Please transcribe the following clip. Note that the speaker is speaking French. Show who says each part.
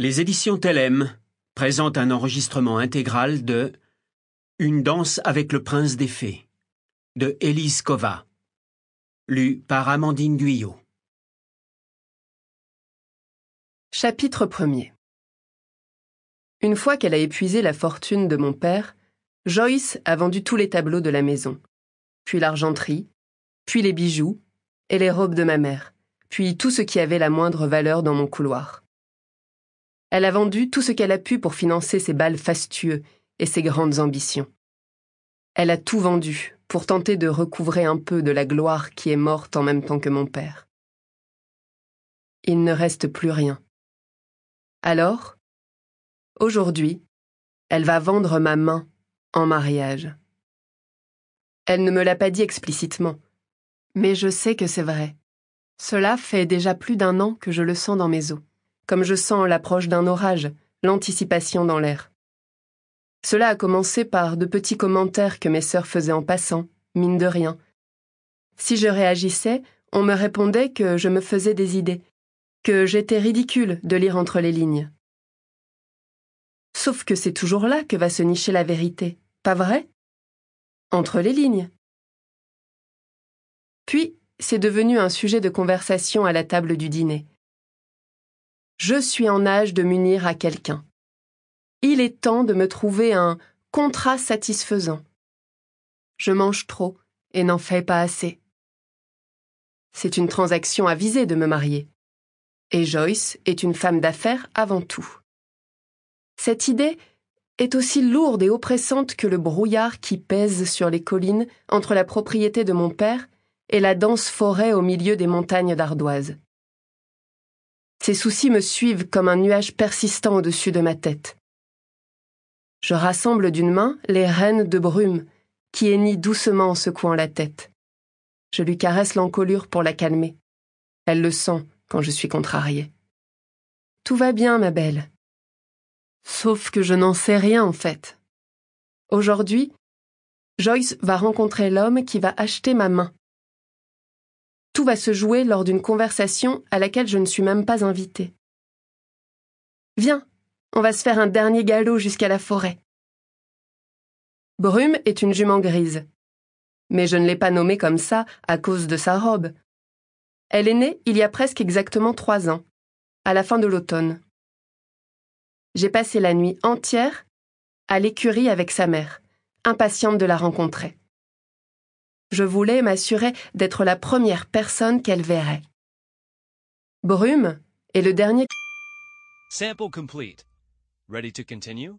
Speaker 1: Les éditions Tellem présentent un enregistrement intégral de Une danse avec le prince des fées de Élise Kova, lu par Amandine Guyot.
Speaker 2: Chapitre 1er. Une fois qu'elle a épuisé la fortune de mon père, Joyce a vendu tous les tableaux de la maison, puis l'argenterie, puis les bijoux et les robes de ma mère, puis tout ce qui avait la moindre valeur dans mon couloir. Elle a vendu tout ce qu'elle a pu pour financer ses bals fastueux et ses grandes ambitions. Elle a tout vendu pour tenter de recouvrer un peu de la gloire qui est morte en même temps que mon père. Il ne reste plus rien. Alors, aujourd'hui, elle va vendre ma main en mariage. Elle ne me l'a pas dit explicitement, mais je sais que c'est vrai. Cela fait déjà plus d'1 an que je le sens dans mes os, comme je sens l'approche d'un orage, l'anticipation dans l'air. Cela a commencé par de petits commentaires que mes sœurs faisaient en passant, mine de rien. Si je réagissais, on me répondait que je me faisais des idées, que j'étais ridicule de lire entre les lignes. Sauf que c'est toujours là que va se nicher la vérité, pas vrai ? Entre les lignes. Puis, c'est devenu un sujet de conversation à la table du dîner. Je suis en âge de m'unir à quelqu'un. Il est temps de me trouver un contrat satisfaisant. Je mange trop et n'en fais pas assez. C'est une transaction avisée de me marier. Et Joyce est une femme d'affaires avant tout. Cette idée est aussi lourde et oppressante que le brouillard qui pèse sur les collines entre la propriété de mon père et la dense forêt au milieu des montagnes d'ardoise. Ces soucis me suivent comme un nuage persistant au-dessus de ma tête. Je rassemble d'une main les rênes de brume qui hennit doucement en secouant la tête. Je lui caresse l'encolure pour la calmer. Elle le sent quand je suis contrariée. Tout va bien, ma belle. Sauf que je n'en sais rien, en fait. Aujourd'hui, Joyce va rencontrer l'homme qui va acheter ma main. Tout va se jouer lors d'une conversation à laquelle je ne suis même pas invitée. Viens, on va se faire un dernier galop jusqu'à la forêt. Brume est une jument grise. Mais je ne l'ai pas nommée comme ça à cause de sa robe. Elle est née il y a presque exactement 3 ans, à la fin de l'automne. J'ai passé la nuit entière à l'écurie avec sa mère, impatiente de la rencontrer. Je voulais m'assurer d'être la première personne qu'elle verrait. Brume est le dernier...
Speaker 3: Sample complete. Ready to continue?